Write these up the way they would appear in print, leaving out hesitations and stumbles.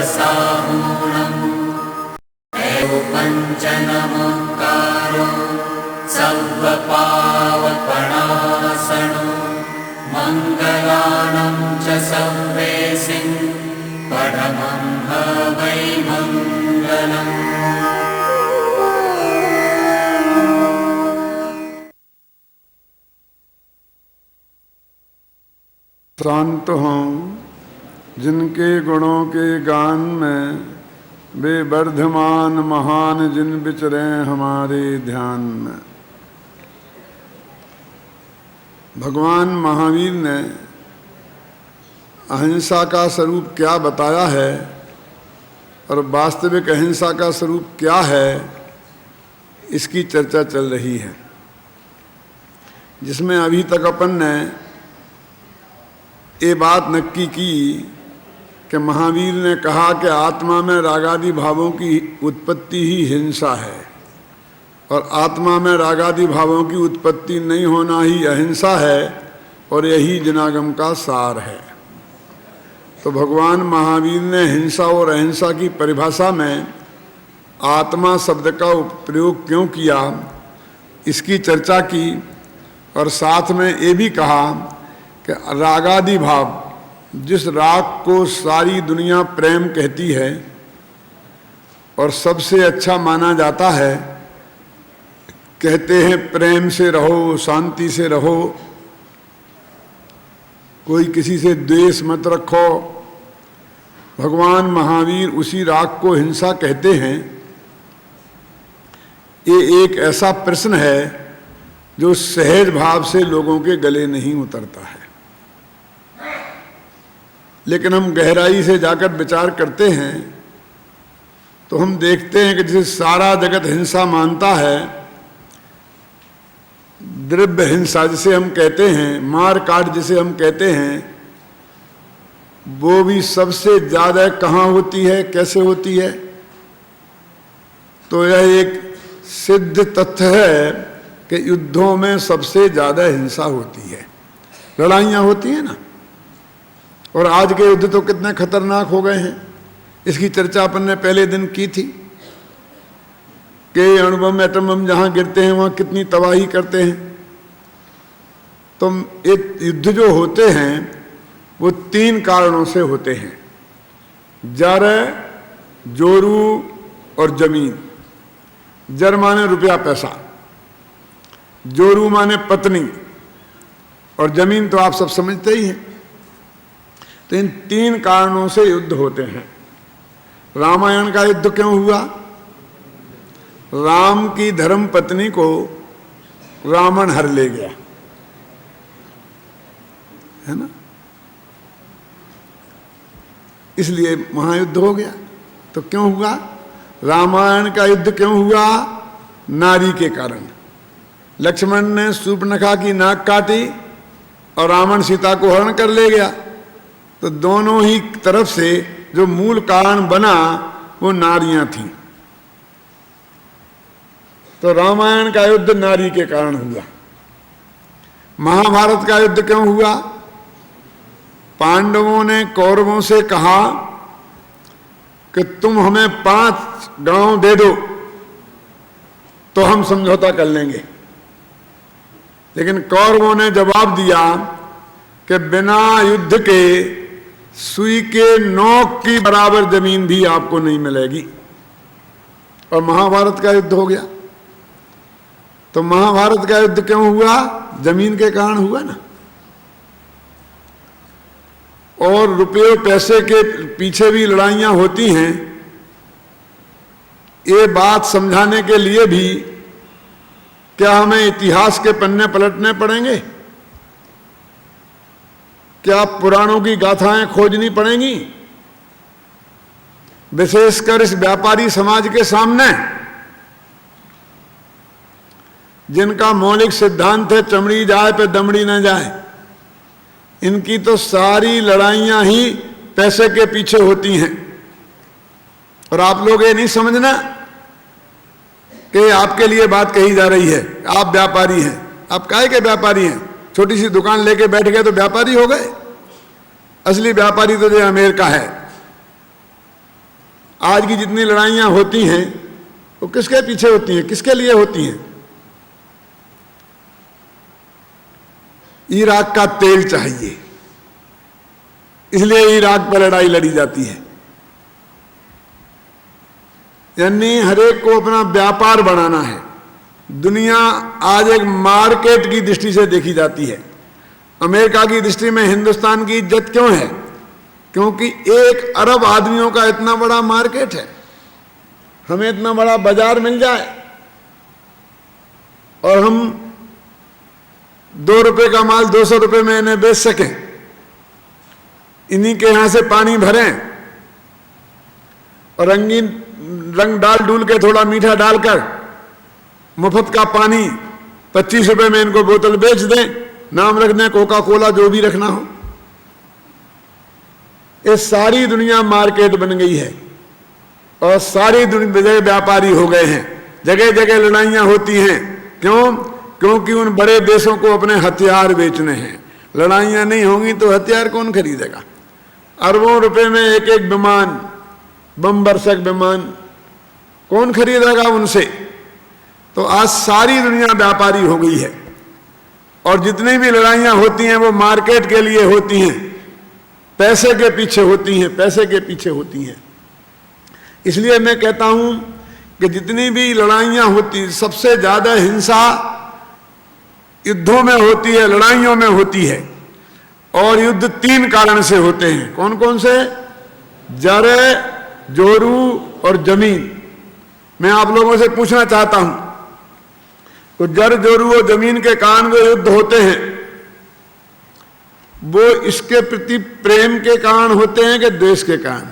सर्वसाहूणम् पञ्चनमोङ्कारो सर्वपावपणासनो मङ्गलानं च सर्वेसिं परमं हवै मङ्गलम्। शांत हों जिनके गुणों के गान में वे वर्धमान महान जिन विचरे हमारे ध्यान में। भगवान महावीर ने अहिंसा का स्वरूप क्या बताया है और वास्तविक अहिंसा का स्वरूप क्या है, इसकी चर्चा चल रही है, जिसमें अभी तक अपन ने ये बात नक्की की कि महावीर ने कहा कि आत्मा में रागादि भावों की उत्पत्ति ही हिंसा है और आत्मा में रागादि भावों की उत्पत्ति नहीं होना ही अहिंसा है और यही जनागम का सार है। तो भगवान महावीर ने हिंसा और अहिंसा की परिभाषा में आत्मा शब्द का प्रयोग क्यों किया, इसकी चर्चा की और साथ में ये भी कहा कि रागादि भाव, जिस राग को सारी दुनिया प्रेम कहती है और सबसे अच्छा माना जाता है, कहते हैं प्रेम से रहो, शांति से रहो, कोई किसी से द्वेष मत रखो। भगवान महावीर उसी राग को हिंसा कहते हैं। ये एक ऐसा प्रश्न है जो सहज भाव से लोगों के गले नहीं उतरता है, लेकिन हम गहराई से जाकर विचार करते हैं तो हम देखते हैं कि जिसे सारा जगत हिंसा मानता है, द्रव्य हिंसा जिसे हम कहते हैं, मार काट जिसे हम कहते हैं, वो भी सबसे ज्यादा कहाँ होती है, कैसे होती है? तो यह एक सिद्ध तथ्य है कि युद्धों में सबसे ज्यादा हिंसा होती है, लड़ाइयाँ होती हैं ना। और आज के युद्ध तो कितने खतरनाक हो गए हैं, इसकी चर्चा अपन ने पहले दिन की थी कि अणुबम एटम बम जहाँ गिरते हैं वहाँ कितनी तबाही करते हैं। तो ये युद्ध जो होते हैं वो 3 कारणों से होते हैं, जर, जोरू और जमीन। जर माने रुपया पैसा, जोरू माने पत्नी और जमीन तो आप सब समझते ही हैं। तो इन 3 कारणों से युद्ध होते हैं। रामायण का युद्ध क्यों हुआ? राम की धर्म पत्नी को रावण हर ले गया, है ना, इसलिए महायुद्ध हो गया। तो क्यों हुआ रामायण का युद्ध? क्यों हुआ? नारी के कारण। लक्ष्मण ने शूर्पणखा की नाक काटी और रावण सीता को हरण कर ले गया। तो दोनों ही तरफ से जो मूल कारण बना वो नारियां थीं। तो रामायण का युद्ध नारी के कारण हुआ। महाभारत का युद्ध क्यों हुआ? पांडवों ने कौरवों से कहा कि तुम हमें 5 गांव दे दो तो हम समझौता कर लेंगे, लेकिन कौरवों ने जवाब दिया कि बिना युद्ध के सुई के नोक की बराबर जमीन भी आपको नहीं मिलेगी। और महाभारत का युद्ध हो गया। तो महाभारत का युद्ध क्यों हुआ? जमीन के कारण हुआ ना। और रुपये पैसे के पीछे भी लड़ाइयां होती हैं। ये बात समझाने के लिए भी क्या हमें इतिहास के पन्ने पलटने पड़ेंगे? क्या पुराणों की गाथाएं खोजनी पड़ेंगी? विशेषकर इस व्यापारी समाज के सामने, जिनका मौलिक सिद्धांत है चमड़ी जाए पे दमड़ी न जाए। इनकी तो सारी लड़ाइयां ही पैसे के पीछे होती हैं। और आप लोग ये नहीं समझना कि आपके लिए बात कही जा रही है, आप व्यापारी हैं। आप काहे के व्यापारी हैं? छोटी सी दुकान लेके बैठ गए तो व्यापारी हो गए? असली व्यापारी तो जो अमेरिका है, आज की जितनी लड़ाइयां होती हैं वो किसके पीछे होती हैं, किसके लिए होती हैं? इराक का तेल चाहिए, इसलिए इराक पर लड़ाई लड़ी जाती है। यानी हरेक को अपना व्यापार बढ़ाना है। दुनिया आज एक मार्केट की दृष्टि से देखी जाती है। अमेरिका की दृष्टि में हिंदुस्तान की इज्जत क्यों है? क्योंकि 1 अरब आदमियों का इतना बड़ा मार्केट है, हमें इतना बड़ा बाजार मिल जाए और हम 2 रुपए का माल 200 रुपए में इन्हें बेच सकें, इन्हीं के यहां से पानी भरें और रंगीन रंग डाल डूल के थोड़ा मीठा डालकर मुफ्त का पानी 25 रुपए में इनको बोतल बेच दें, नाम रख दें कोका कोला, जो भी रखना हो। ये सारी दुनिया मार्केट बन गई है और सारी दुनिया व्यापारी हो गए हैं। जगह जगह लड़ाइयां होती हैं। क्यों? क्योंकि उन बड़े देशों को अपने हथियार बेचने हैं। लड़ाइयां नहीं होंगी तो हथियार कौन खरीदेगा? अरबों रुपए में एक एक विमान, बम वर्षक विमान, कौन खरीदेगा उनसे? तो आज सारी दुनिया व्यापारी हो गई है और जितनी भी लड़ाइयां होती हैं वो मार्केट के लिए होती हैं, पैसे के पीछे होती हैं, पैसे के पीछे होती हैं। इसलिए मैं कहता हूं कि जितनी भी लड़ाइयां होती, सबसे ज्यादा हिंसा युद्धों में होती है, लड़ाइयों में होती है। और युद्ध 3 कारण से होते हैं। कौन कौन से? जर, जोरू और जमीन। मैं आप लोगों से पूछना चाहता हूं, तो जर, जोरू और जमीन के कारण जो युद्ध होते हैं वो इसके प्रति प्रेम के कारण होते हैं कि द्वेष के कारण?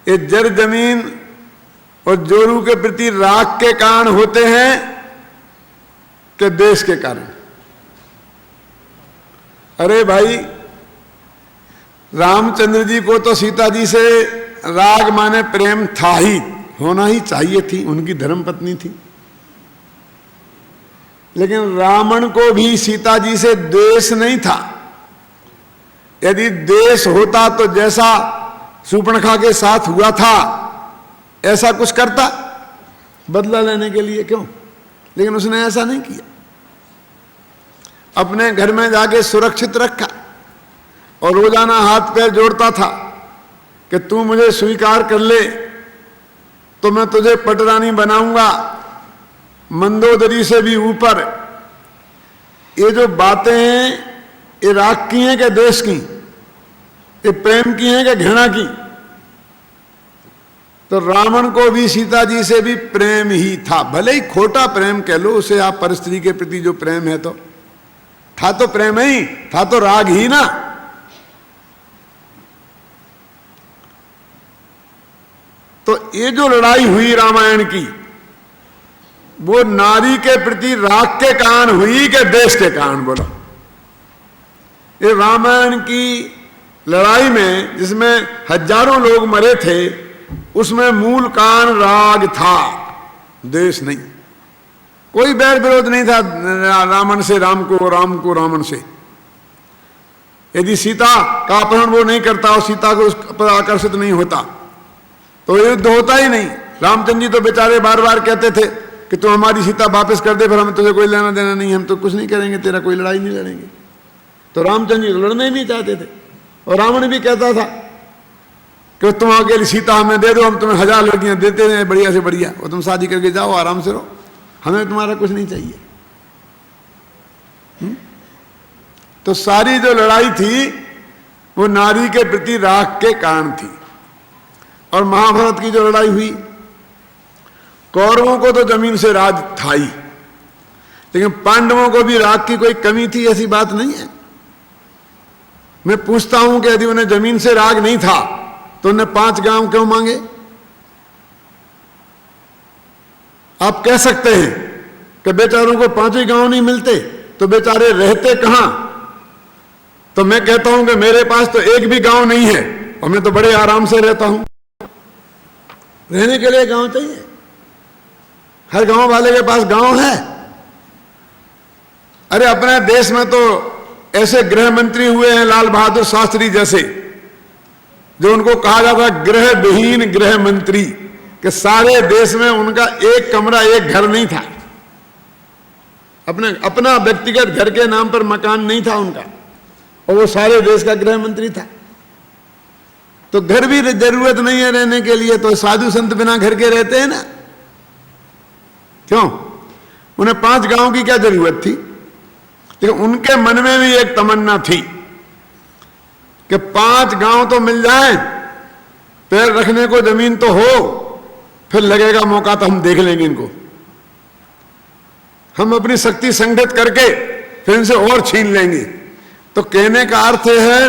ये जर, जमीन और जोरू के प्रति राग के कारण होते हैं कि द्वेष के कारण? अरे भाई, रामचंद्र जी को तो सीता जी से राग माने प्रेम था ही, होना ही चाहिए थी, उनकी धर्मपत्नी थी। लेकिन रावण को भी सीता जी से द्वेष नहीं था। यदि द्वेष होता तो जैसा शूर्पणखा के साथ हुआ था ऐसा कुछ करता, बदला लेने के लिए। क्यों? लेकिन उसने ऐसा नहीं किया। अपने घर में जाके सुरक्षित रखा और रोजाना हाथ पैर जोड़ता था कि तू मुझे स्वीकार कर ले तो मैं तुझे पटरानी बनाऊंगा, मंदोदरी से भी ऊपर। ये जो बातें हैं ये राग की हैं कि द्वेष की? ये प्रेम की हैं कि घृणा की? तो रावण को भी सीता जी से भी प्रेम ही था, भले ही खोटा प्रेम कह लो उसे आप, पर स्त्री के प्रति जो प्रेम है तो था, तो प्रेम ही था, तो राग ही ना। तो ये जो लड़ाई हुई रामायण की वो नारी के प्रति राग के कारण हुई कि देश के कारण? बोलो। ये रामायण की लड़ाई में जिसमें हजारों लोग मरे थे उसमें मूल कारण राग था, देश नहीं। कोई बैर विरोध नहीं था रावण से राम को, राम को रावण से। यदि सीता का अपहरण वो नहीं करता और सीता को उस पर आकर्षित नहीं होता तो युद्ध होता ही नहीं। रामचंद्र जी तो बेचारे बार बार कहते थे कि तू हमारी सीता वापस कर दे, फिर हमें तुझे कोई लेना देना नहीं, हम तो कुछ नहीं करेंगे, तेरा कोई लड़ाई नहीं लड़ेंगे। तो रामचंद्र जी लड़ने ही नहीं चाहते थे। और रावण भी कहता था कि तुम अकेली सीता हमें दे दो, हम तुम्हें 1000 लड़कियां देते हैं बढ़िया से बढ़िया, और तुम शादी करके जाओ, आराम से रहो, हमें तुम्हारा कुछ नहीं चाहिए। तो सारी जो लड़ाई थी वो नारी के प्रति राग के कारण थी। और महाभारत की जो लड़ाई हुई, कौरवों को तो जमीन से राज था ही, लेकिन पांडवों को भी राग की कोई कमी थी ऐसी बात नहीं है। मैं पूछता हूं कि यदि उन्हें जमीन से राग नहीं था तो उन्हें 5 गांव क्यों मांगे? आप कह सकते हैं कि बेचारों को 5 ही गांव नहीं मिलते तो बेचारे रहते कहां? तो मैं कहता हूं कि मेरे पास तो एक भी गांव नहीं है और मैं तो बड़े आराम से रहता हूं। रहने के लिए गांव चाहिए। हर गांव वाले के पास गांव है। अरे अपने देश में तो ऐसे गृह मंत्री हुए हैं लाल बहादुर शास्त्री जैसे, जो उनको कहा जाता गृह विहीन गृह मंत्री, कि सारे देश में उनका एक कमरा एक घर नहीं था, अपना व्यक्तिगत घर के नाम पर मकान नहीं था उनका, और वो सारे देश का गृह मंत्री था। तो घर भी जरूरत नहीं है रहने के लिए, तो साधु संत बिना घर के रहते हैं ना, क्यों? उन्हें 5 गांव की क्या जरूरत थी? लेकिन उनके मन में भी एक तमन्ना थी कि 5 गांव तो मिल जाए, पैर रखने को जमीन तो हो, फिर लगेगा मौका तो हम देख लेंगे इनको, हम अपनी शक्ति संगठित करके फिर इनसे और छीन लेंगे। तो कहने का अर्थ है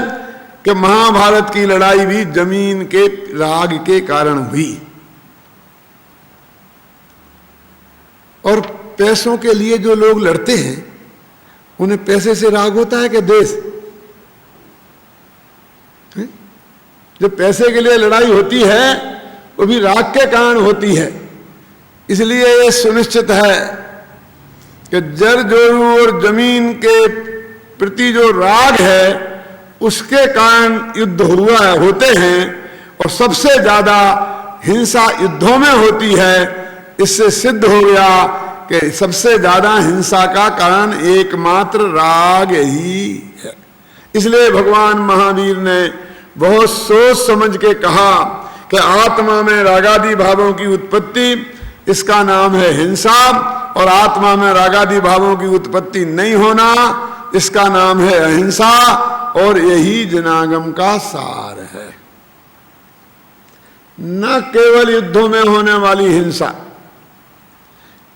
कि महाभारत की लड़ाई भी जमीन के राग के कारण हुई, और पैसों के लिए जो लोग लड़ते हैं उन्हें पैसे से राग होता है कि देश? जो पैसे के लिए लड़ाई होती है वो भी राग के कारण होती है। इसलिए ये सुनिश्चित है कि जड़ जोड़ू और जमीन के प्रति जो राग है उसके कारण युद्ध होते हैं, और सबसे ज्यादा हिंसा युद्धों में होती है। इससे सिद्ध हो गया कि सबसे ज्यादा हिंसा का कारण एकमात्र राग ही है। इसलिए भगवान महावीर ने बहुत सोच समझ के कहा कि आत्मा में रागादि भावों की उत्पत्ति, इसका नाम है हिंसा, और आत्मा में रागादि भावों की उत्पत्ति नहीं होना, इसका नाम है अहिंसा, और यही जनागम का सार है। न केवल युद्धों में होने वाली हिंसा,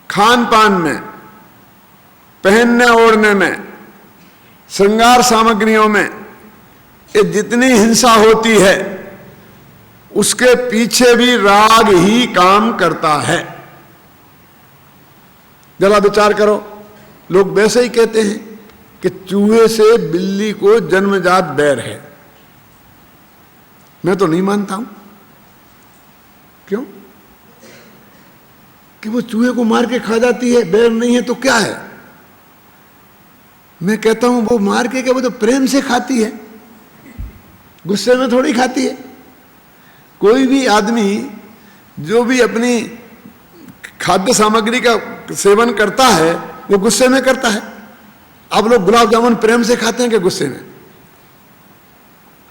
खान पान में, पहनने ओढ़ने में, श्रृंगार सामग्रियों में, ये जितनी हिंसा होती है उसके पीछे भी राग ही काम करता है। जरा विचार करो, लोग वैसे ही कहते हैं कि चूहे से बिल्ली को जन्मजात बैर है। मैं तो नहीं मानता हूं। क्यों? कि वो चूहे को मार के खा जाती है, बैर नहीं है तो क्या है? मैं कहता हूं वो मार के क्या, वो तो प्रेम से खाती है, गुस्से में थोड़ी खाती है। कोई भी आदमी जो भी अपनी खाद्य सामग्री का सेवन करता है वो गुस्से में करता है। अब लोग गुलाब जामुन प्रेम से खाते हैं कि गुस्से में?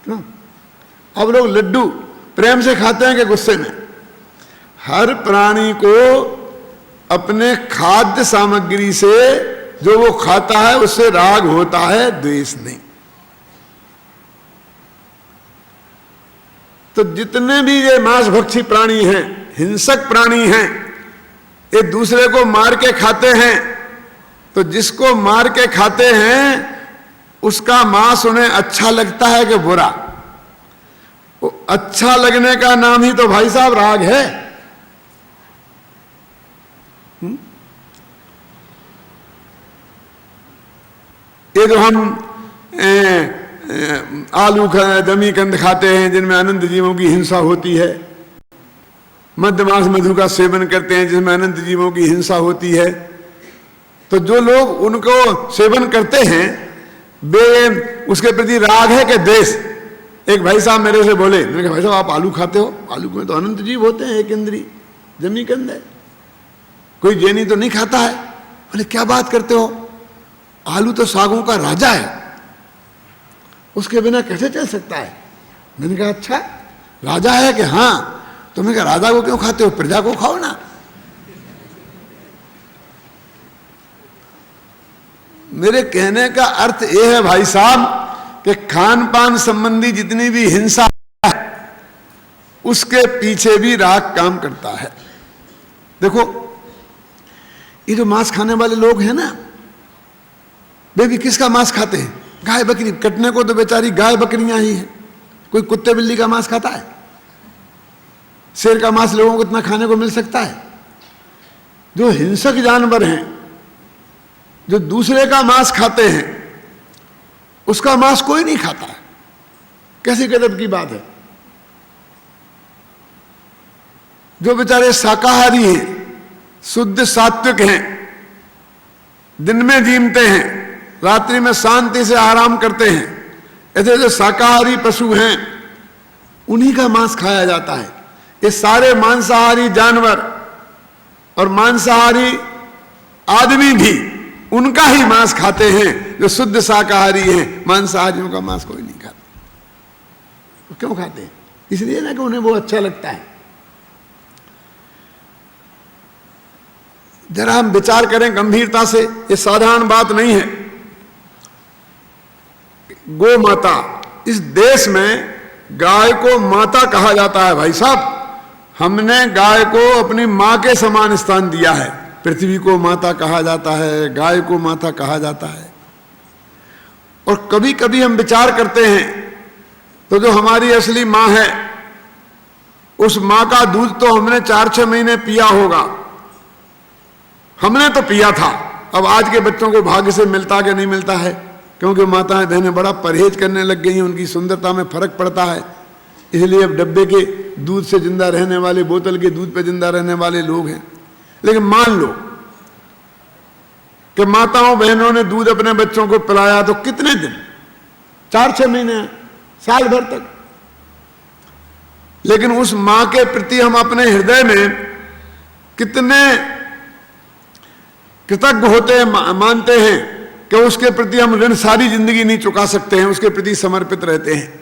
क्यों? अब लोग लड्डू प्रेम से खाते हैं कि गुस्से में? हर प्राणी को अपने खाद्य सामग्री से जो वो खाता है उससे राग होता है, द्वेष नहीं। तो जितने भी ये मांसभक्षी प्राणी हैं, हिंसक प्राणी हैं, ये दूसरे को मार के खाते हैं। तो जिसको मार के खाते हैं उसका मांस उन्हें अच्छा लगता है कि बुरा? वो अच्छा लगने का नाम ही तो भाई साहब राग है। ये जो हम आलू दमी कंद खाते हैं जिनमें अनंत जीवों की हिंसा होती है, मध्य मांस मधु का सेवन करते हैं जिसमें अनंत जीवों की हिंसा होती है, तो जो लोग उनको सेवन करते हैं वे उसके प्रति राग है कि द्वेष? एक भाई साहब मेरे से बोले, मैंने कहा भाई साहब आप आलू खाते हो, आलू में तो अनंत जीव होते हैं, एक इंद्री जमी कंद है, कोई जैनी तो नहीं खाता है। बोले क्या बात करते हो, आलू तो सागों का राजा है, उसके बिना कैसे चल सकता है? मैंने कहा अच्छा राजा है कि हाँ? तो मैंने कहा राजा को क्यों खाते हो, प्रजा को खाओ ना। मेरे कहने का अर्थ यह है भाई साहब कि खान पान संबंधी जितनी भी हिंसा है उसके पीछे भी राग काम करता है। देखो ये जो मांस खाने वाले लोग हैं ना, वे भी किसका मांस खाते हैं? गाय बकरी। कटने को तो बेचारी गाय बकरियां ही हैं, कोई कुत्ते बिल्ली का मांस खाता है? शेर का मांस लोगों को इतना खाने को मिल सकता है? जो हिंसक जानवर हैं, जो दूसरे का मांस खाते हैं, उसका मांस कोई नहीं खाता है। कैसी गजब की बात है। जो बेचारे शाकाहारी हैं, शुद्ध सात्विक हैं, दिन में जीमते हैं, रात्रि में शांति से आराम करते हैं, ऐसे जो शाकाहारी पशु हैं उन्हीं का मांस खाया जाता है। ये सारे मांसाहारी जानवर और मांसाहारी आदमी भी उनका ही मांस खाते हैं जो शुद्ध शाकाहारी हैं। मांसाहारियों का मांस कोई नहीं खाता। क्यों खाते हैं? इसलिए ना कि उन्हें वो अच्छा लगता है। जरा हम विचार करें गंभीरता से, ये साधारण बात नहीं है। गो माता, इस देश में गाय को माता कहा जाता है। भाई साहब, हमने गाय को अपनी मां के समान स्थान दिया है। पृथ्वी को माता कहा जाता है, गाय को माता कहा जाता है। और कभी कभी हम विचार करते हैं तो जो हमारी असली मां है, उस मां का दूध तो हमने 4-6 महीने पिया होगा। हमने तो पिया था। अब आज के बच्चों को भाग्य से मिलता कि नहीं मिलता है, क्योंकि माताएं बहनें बड़ा परहेज करने लग गई हैं। उनकी सुंदरता में फर्क पड़ता है, इसलिए अब डब्बे के दूध से जिंदा रहने वाले, बोतल के दूध पे जिंदा रहने वाले लोग हैं। लेकिन मान लो कि माताओं बहनों ने दूध अपने बच्चों को पिलाया तो कितने दिन, 4-6 महीने, साल भर तक। लेकिन उस मां के प्रति हम अपने हृदय में कितने कृतज्ञ होते हैं, मानते हैं कि उसके प्रति हम ऋण सारी जिंदगी नहीं चुका सकते हैं, उसके प्रति समर्पित रहते हैं।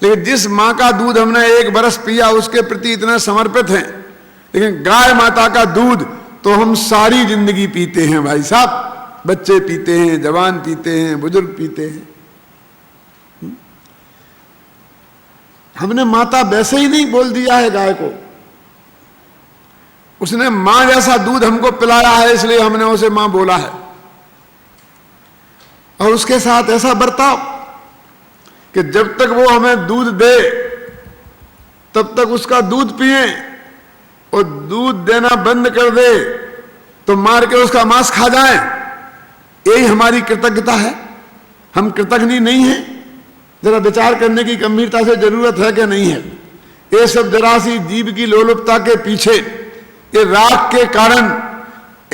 लेकिन जिस मां का दूध हमने 1 बरस पिया, उसके प्रति इतना समर्पित हैं। लेकिन गाय माता का दूध तो हम सारी जिंदगी पीते हैं भाई साहब। बच्चे पीते हैं, जवान पीते हैं, बुजुर्ग पीते हैं। हमने माता वैसे ही नहीं बोल दिया है गाय को, उसने मां जैसा दूध हमको पिलाया है, इसलिए हमने उसे मां बोला है। और उसके साथ ऐसा बर्ताव कि जब तक वो हमें दूध दे तब तक उसका दूध पिए, और दूध देना बंद कर दे तो मार के उसका मांस खा जाए। यही हमारी कृतज्ञता है। हम कृतज्ञ नहीं हैं? जरा विचार करने की गंभीरता से जरूरत है कि नहीं है? ये सब जरा सी जीव की लोलुपता के पीछे, ये राग के कारण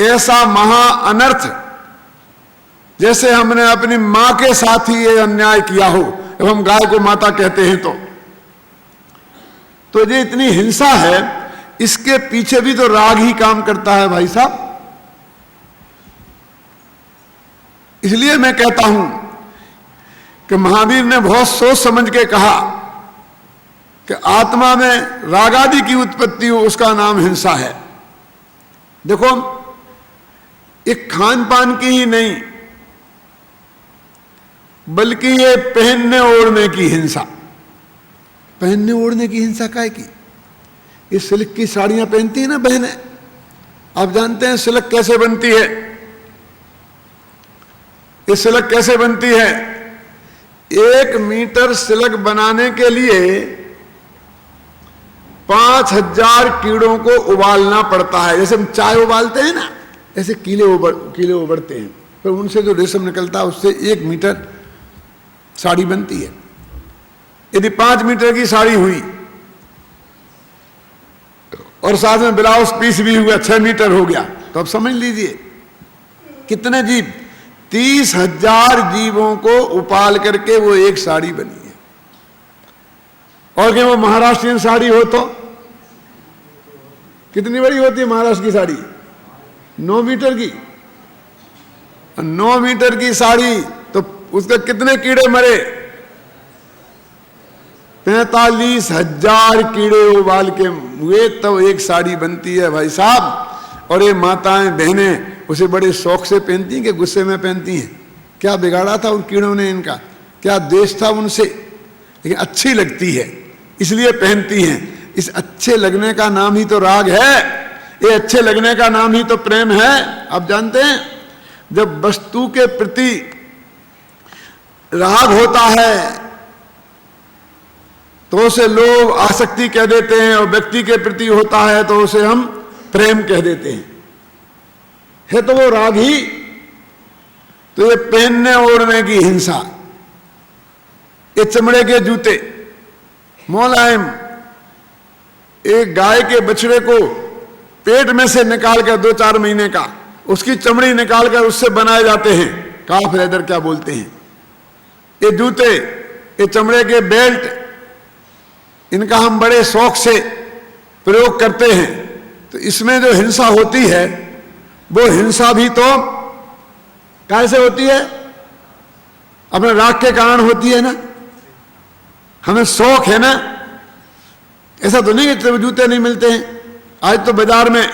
ऐसा महा अनर्थ, जैसे हमने अपनी मां के साथ ही ये अन्याय किया हो। जब हम गाय को माता कहते हैं तो ये इतनी हिंसा है, इसके पीछे भी तो राग ही काम करता है भाई साहब। इसलिए मैं कहता हूं कि महावीर ने बहुत सोच समझ के कहा कि आत्मा में रागादि की उत्पत्ति हो, उसका नाम हिंसा है। देखो, एक खान पान की ही नहीं, बल्कि ये पहनने ओढ़ने की हिंसा। पहनने ओढ़ने की हिंसा काहे की? ये सिल्क की साड़ियां पहनती है ना बहनें, आप जानते हैं सिल्क कैसे बनती है? ये सिल्क कैसे बनती है? 1 मीटर सिल्क बनाने के लिए 5000 कीड़ों को उबालना पड़ता है। जैसे हम चाय उबालते हैं ना, ऐसे कीड़े उबड़ते हैं, फिर उनसे जो रेशम निकलता है उससे 1 मीटर साड़ी बनती है। यदि 5 मीटर की साड़ी हुई और साथ में ब्लाउज पीस भी हुआ, 6 मीटर हो गया, तो अब समझ लीजिए कितने जीव, 30,000 जीवों को उपाल करके वो एक साड़ी बनी है। और क्या वो महाराष्ट्रियन साड़ी हो तो कितनी बड़ी होती है महाराष्ट्र की साड़ी? 9 मीटर की। 9 मीटर की साड़ी तो उसके कितने कीड़े मरे? 45,000 कीड़े उबाल के हुए तब एक साड़ी बनती है भाई साहब। और ये माताएं बहनें उसे बड़े शौक से पहनती हैं कि गुस्से में पहनती हैं? क्या बिगाड़ा था उन कीड़ों ने इनका? क्या द्वेष था उनसे? लेकिन अच्छी लगती है इसलिए पहनती हैं। इस अच्छे लगने का नाम ही तो राग है, ये अच्छे लगने का नाम ही तो प्रेम है। आप जानते हैं, जब वस्तु के प्रति राग होता है तो उसे लोग आसक्ति कह देते हैं, और व्यक्ति के प्रति होता है तो उसे हम प्रेम कह देते हैं। है तो वो राग ही। तो ये पहनने ओढ़ने की हिंसा, ये चमड़े के जूते मुलायम, एक गाय के बछड़े को पेट में से निकालकर 2-4 महीने का उसकी चमड़ी निकालकर उससे बनाए जाते हैं, काफ लेदर क्या बोलते हैं। ये जूते, ये चमड़े के बेल्ट, इनका हम बड़े शौक से प्रयोग करते हैं, तो इसमें जो हिंसा होती है वो हिंसा भी तो कैसे होती है? अपने राग के कारण होती है ना। हमें शौक है ना, ऐसा तो नहीं कि जूते नहीं मिलते हैं। आज तो बाजार में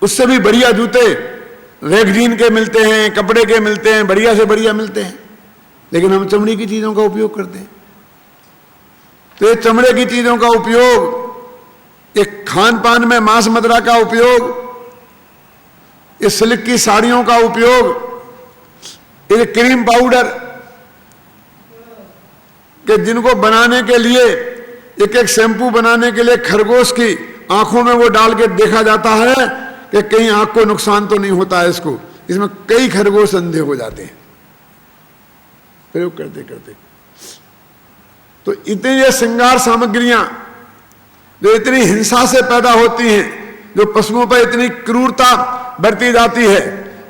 उससे भी बढ़िया जूते रेगजीन के मिलते हैं, कपड़े के मिलते हैं, बढ़िया से बढ़िया मिलते हैं, लेकिन हम चमड़ी की चीजों का उपयोग करते हैं। तो ये चमड़े की चीजों का उपयोग, एक खान पान में मांस मदिरा का उपयोग, इस सिल्क की साड़ियों का उपयोग, ये क्रीम पाउडर के जिनको बनाने के लिए एक एक शैंपू बनाने के लिए खरगोश की आंखों में वो डाल के देखा जाता है कि कहीं आंख को नुकसान तो नहीं होता है इसको, इसमें कई खरगोश अंधे हो जाते हैं प्रयोग करते करते। तो इतनी ये श्रृंगार सामग्रियां जो इतनी हिंसा से पैदा होती हैं, जो पशुओं पर इतनी क्रूरता बरती जाती है,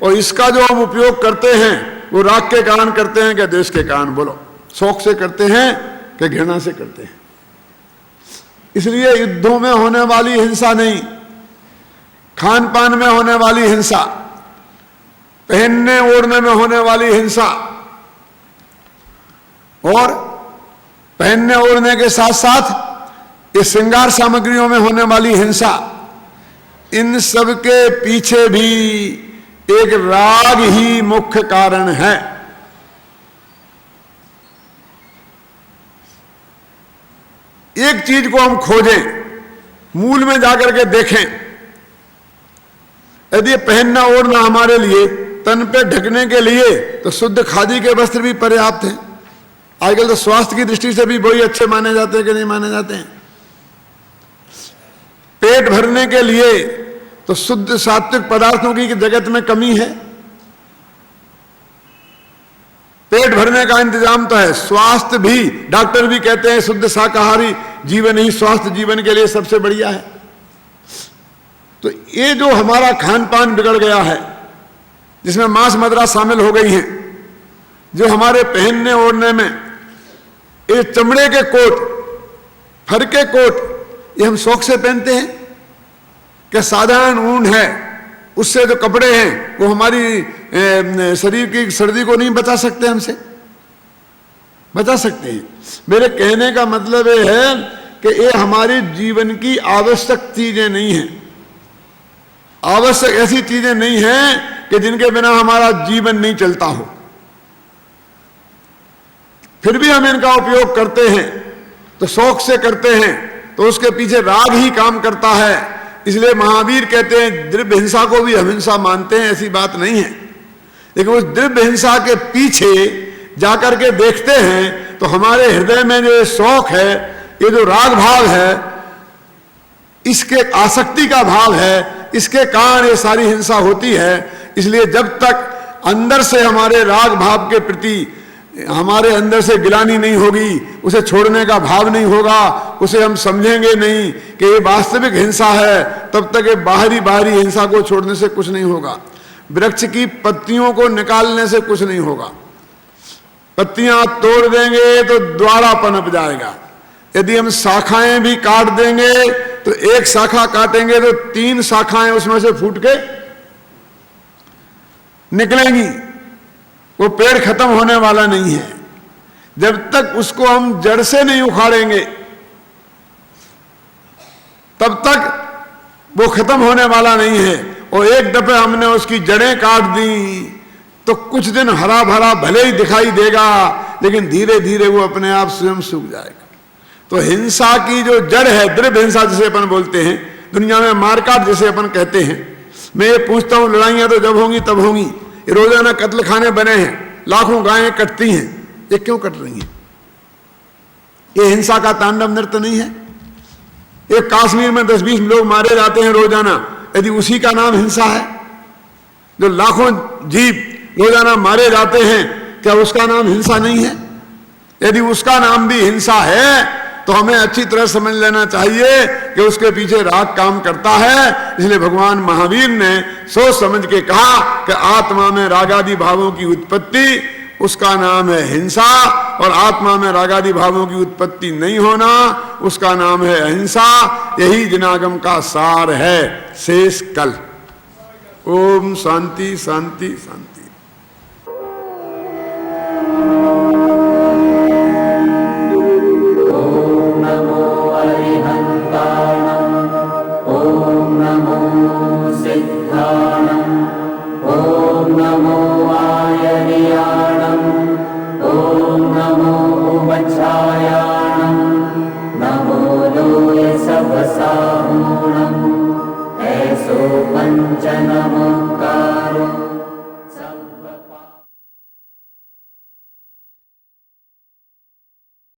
और इसका जो हम उपयोग करते हैं वो राग के कारण करते हैं कि देश के कारण? बोलो, शौक से करते हैं कि घृणा से करते हैं? इसलिए युद्धों में होने वाली हिंसा नहीं, खान पान में होने वाली हिंसा, पहनने ओढ़ने में होने वाली हिंसा, और पहनने ओढ़ने के साथ साथ इस श्रृंगार सामग्रियों में होने वाली हिंसा, इन सब के पीछे भी एक राग ही मुख्य कारण है। एक चीज को हम खोजें, मूल में जाकर के देखें, यदि पहनना ओढ़ना हमारे लिए तन पे ढकने के लिए तो शुद्ध खादी के वस्त्र भी पर्याप्त हैं। आजकल तो स्वास्थ्य की दृष्टि से भी वही अच्छे माने जाते हैं कि नहीं माने जाते हैं। पेट भरने के लिए तो शुद्ध सात्विक पदार्थों की जगत में कमी है, पेट भरने का इंतजाम तो है। स्वास्थ्य भी, डॉक्टर भी कहते हैं शुद्ध शाकाहारी जीवन ही स्वास्थ्य जीवन के लिए सबसे बढ़िया है। तो ये जो हमारा खान पान बिगड़ गया है, जिसमें मांस मदिरा शामिल हो गई है, जो हमारे पहनने ओढ़ने में ये चमड़े के कोट, फर के कोट, ये हम शौक से पहनते हैं कि साधारण ऊन है, उससे जो कपड़े हैं वो हमारी शरीर की सर्दी को नहीं बचा सकते, हमसे बचा सकते हैं। मेरे कहने का मतलब ये है कि ये हमारे जीवन की आवश्यक चीजें नहीं हैं, आवश्यक ऐसी चीजें नहीं हैं कि जिनके बिना हमारा जीवन नहीं चलता हो, फिर भी हम इनका उपयोग करते हैं, तो शौक से करते हैं, तो उसके पीछे राग ही काम करता है। इसलिए महावीर कहते हैं द्रव्य हिंसा को भी हम हिंसा मानते हैं, ऐसी बात नहीं है, लेकिन उस द्रव्य हिंसा के पीछे जाकर के देखते हैं तो हमारे हृदय में जो शौक है, ये जो राग भाव है, इसके आसक्ति का भाव है, इसके कारण ये सारी हिंसा होती है। इसलिए जब तक अंदर से हमारे राग भाव के प्रति हमारे अंदर से गिलानी नहीं होगी, उसे छोड़ने का भाव नहीं होगा, उसे हम समझेंगे नहीं कि ये वास्तविक हिंसा है, तब तक ये बाहरी हिंसा को छोड़ने से कुछ नहीं होगा। वृक्ष की पत्तियों को निकालने से कुछ नहीं होगा, पत्तियां तोड़ देंगे तो द्वारा पनप जाएगा। यदि हम शाखाएं भी काट देंगे तो एक शाखा काटेंगे तो 3 शाखाएं उसमें से फूट के निकलेंगी, वो पेड़ खत्म होने वाला नहीं है। जब तक उसको हम जड़ से नहीं उखाड़ेंगे तब तक वो खत्म होने वाला नहीं है। और एक दफे हमने उसकी जड़ें काट दी तो कुछ दिन हरा भरा भले ही दिखाई देगा, लेकिन धीरे धीरे वो अपने आप स्वयं सूख जाएगा। तो हिंसा की जो जड़ है, द्रव्य हिंसा जिसे अपन बोलते हैं, दुनिया में मारकाट जिसे अपन कहते हैं। मैं ये पूछता हूं, लड़ाइयां तो जब होंगी तब होंगी, रोजाना कत्ल खाने बने हैं, लाखों गायें कटती हैं, ये क्यों कट रही हैं? ये हिंसा का तांडव नृत्य नहीं है? एक कश्मीर में 10-20 लोग मारे जाते हैं रोजाना, यदि उसी का नाम हिंसा है? जो लाखों जीव रोजाना मारे जाते हैं, क्या उसका नाम हिंसा नहीं है? यदि उसका नाम भी हिंसा है तो हमें अच्छी तरह समझ लेना चाहिए कि उसके पीछे राग काम करता है। इसलिए भगवान महावीर ने सोच समझ के कहा कि आत्मा में रागादि भावों की उत्पत्ति, उसका नाम है हिंसा, और आत्मा में रागादि भावों की उत्पत्ति नहीं होना, उसका नाम है अहिंसा। यही जिनागम का सार है। शेष कल। ओम शांति शांति शांति।